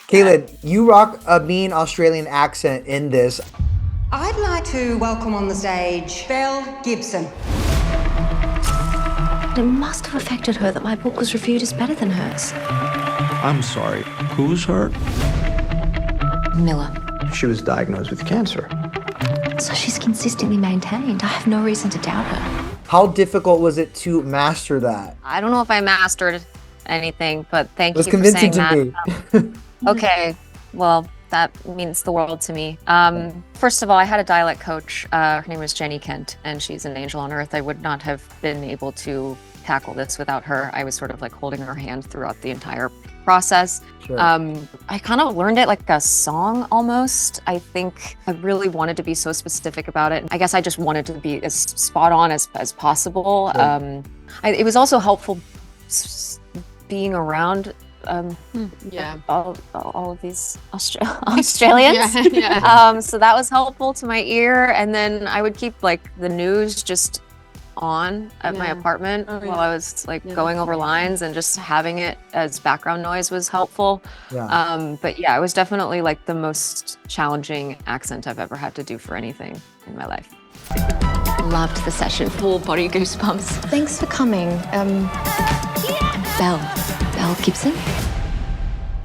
Kaitlyn, you rock a mean Australian accent in this. I'd like to welcome on the stage Belle Gibson. It must have affected her that my book was reviewed as better than hers. I'm sorry, who's hurt? Milla. She was diagnosed with cancer. So she's consistently maintained. I have no reason to doubt her. How difficult was it to master that? I don't know if I mastered anything, but thank It was you for convincing saying to that. me. Okay, well, that means the world to me. First of all, I had a dialect coach. Her name was Jenny Kent, and she's an angel on earth. I would not have been able to tackle this without her. I was sort of like holding her hand throughout the entire process. Sure. I kind of learned it like a song almost. I think I really wanted to be so specific about it. I guess I just wanted to be as spot on as possible. Sure. It was also helpful being around all of these Australians. So that was helpful to my ear. And then I would keep like the news just on at my apartment while I was like going over lines, and just having it as background noise was helpful. But yeah, it was definitely like the most challenging accent I've ever had to do for anything in my life. Loved the session. Full body goosebumps. Thanks for coming. Belle Gibson.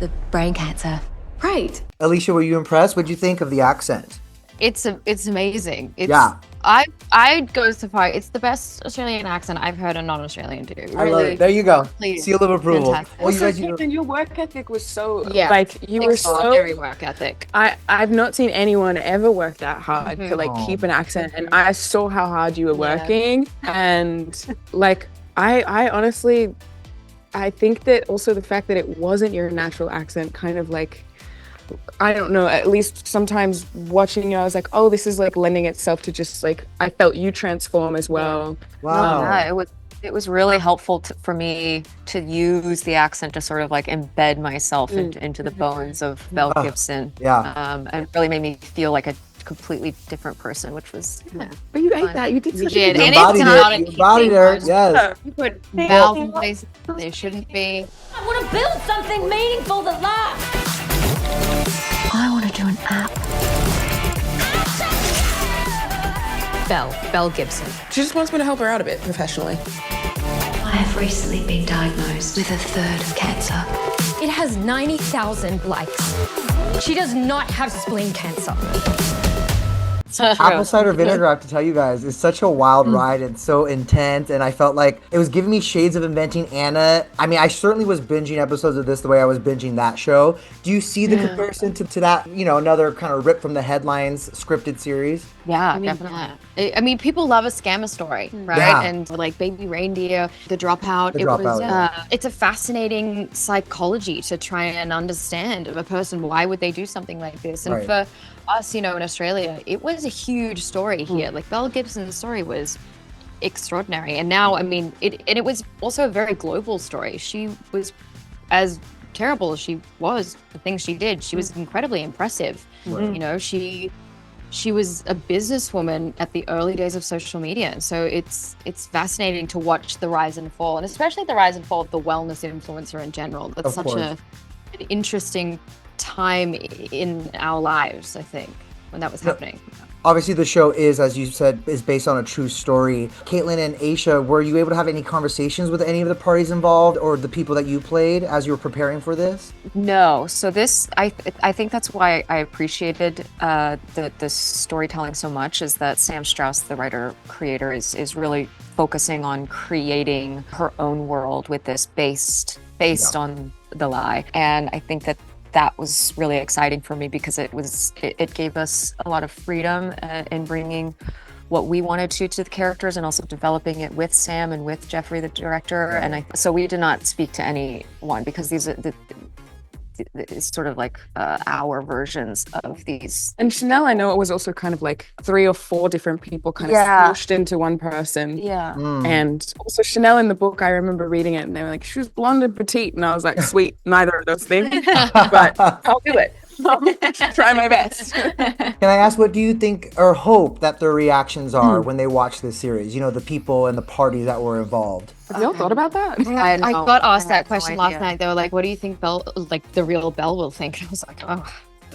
The brain cancer. Great. Alycia, were you impressed? What'd you think of the accent? It's amazing. Yeah. I'd go so far. It's the best Australian accent I've heard a non-Australian do. Really, I love it. There you go. Please. Seal of approval. Fantastic. Well, you guys, Kaitlyn, your work ethic was so Yeah. like you were so Extraordinary work ethic. I've not seen anyone ever work that hard to like keep an accent, and I saw how hard you were working, and like I honestly I think that also the fact that it wasn't your natural accent kind of like, I don't know, at least sometimes watching you, I was like, oh, this is like lending itself to just like, I felt you transform as well. wow. Yeah, it was really helpful for me to use the accent to sort of like embed myself into the bones of Belle Gibson. And really made me feel like a completely different person, which was But you ate that. You did such did. a You And good it's job. not you embodied her. Yes. You put valves in places they shouldn't be. I want to build something meaningful that lasts. I want to do an app. Belle Gibson. She just wants me to help her out a bit professionally. I have recently been diagnosed with a third of cancer. It has 90,000 likes. She does not have spleen cancer. Apple cider vinegar, I have to tell you guys, is such a wild ride and so intense. And I felt like it was giving me shades of Inventing Anna. I mean, I certainly was binging episodes of this the way I was binging that show. Do you see the comparison to that, you know, another kind of rip from the headlines scripted series? Yeah, definitely. I mean, people love a scammer story, right? Yeah. And like Baby Reindeer, The Dropout. It's a fascinating psychology to try and understand of a person. Why would they do something like this? And for us, you know, in Australia, it was a huge story here. Like Belle Gibson's story was extraordinary. And now, I mean, it was also a very global story. She was, as terrible as she was, the things she did, she was incredibly impressive. You know, she was a businesswoman at the early days of social media. And so it's fascinating to watch the rise and fall, and especially the rise and fall of the wellness influencer in general. That's such an interesting time in our lives, I think, when that was happening. Obviously, the show is, as you said, is based on a true story. Kaitlyn and Aisha, were you able to have any conversations with any of the parties involved or the people that you played as you were preparing for this? No. So this, I think that's why I appreciated the storytelling so much, is that Sam Strauss, the writer-creator, is really focusing on creating her own world with this based on the lie. And I think that was really exciting for me because it gave us a lot of freedom in bringing what we wanted to the characters, and also developing it with Sam and with Jeffrey, the director. And so we did not speak to anyone because these are it's sort of like our versions of these. And Chanel, I know it was also kind of like 3 or 4 different people kind of smushed into one person. Yeah. And also Chanel in the book, I remember reading it and they were like, she was blonde and petite. And I was like, sweet, neither of those things, but I'll do it. I'll try my best. Can I ask, what do you think or hope that their reactions are when they watch this series? You know, the people and the parties that were involved. Have y'all thought about that? I got asked that no question last idea. night. They were like, "What do you think Belle, like the real Belle, will think?" And I was like, "Oh,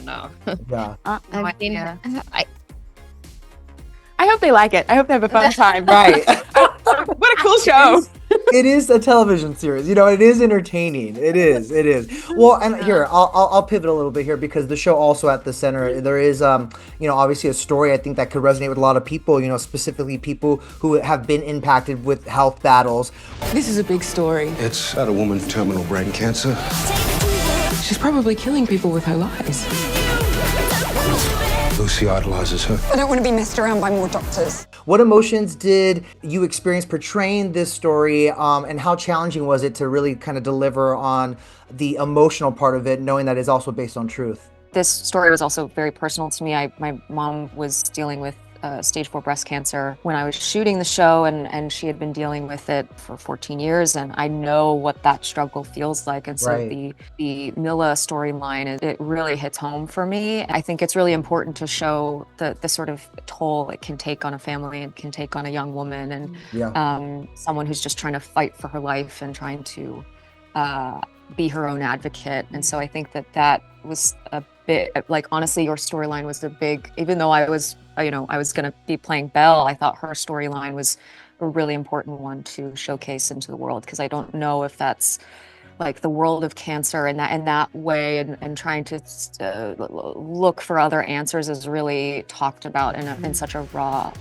no." Yeah. No I mean, idea. I hope they like it. I hope they have a fun time. Right. What a cool show. It is a television series. You know, it is entertaining. It is. It is. Well, and here I'll pivot a little bit here because the show also at the center there is you know, obviously a story I think that could resonate with a lot of people. You know, specifically people who have been impacted with health battles. This is a big story. It's about a woman with terminal brain cancer. She's probably killing people with her lies. Lucy idolizes her. I don't want to be messed around by more doctors. What emotions did you experience portraying this story, and how challenging was it to really kind of deliver on the emotional part of it, knowing that it's also based on truth? This story was also very personal to me. My mom was dealing with stage 4 breast cancer when I was shooting the show, and she had been dealing with it for 14 years, and I know what that struggle feels like. And so Right. the Milla storyline, it really hits home for me. I think it's really important to show the sort of toll it can take on a family and can take on a young woman, and Yeah. someone who's just trying to fight for her life and trying to be her own advocate. And so I think that was a bit, like, honestly, your storyline was a big, even though I was going to be playing Belle, I thought her storyline was a really important one to showcase into the world, because I don't know if that's like the world of cancer in that way, and trying to look for other answers is really talked about in such a raw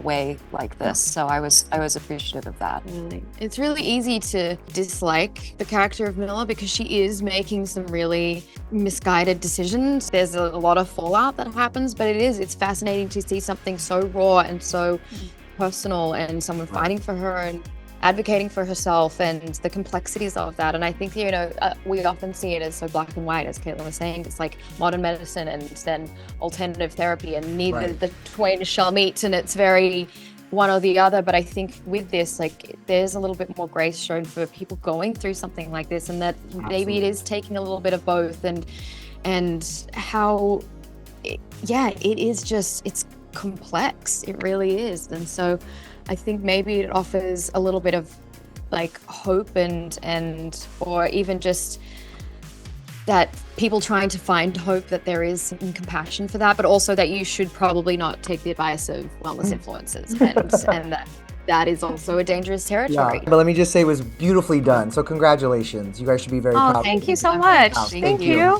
way like this. So I was appreciative of that. Really. It's really easy to dislike the character of Milla because she is making some really misguided decisions. There's a lot of fallout that happens, but it's fascinating to see something so raw and so personal, and someone fighting for her and advocating for herself, and the complexities of that. And I think, you know, we often see it as so black and white, as Kaitlyn was saying. It's like modern medicine and then alternative therapy, and neither the twain shall meet, and it's very one or the other. But I think with this, like, there's a little bit more grace shown for people going through something like this, and that maybe it is taking a little bit of both, and how it is just, it's complex. It really is. And so I think maybe it offers a little bit of like hope and or even just that people trying to find hope, that there is some compassion for that, but also that you should probably not take the advice of wellness influencers, and that is also a dangerous territory. Yeah. But let me just say it was beautifully done. So congratulations. You guys should be very proud. Thank you so much. Thank you.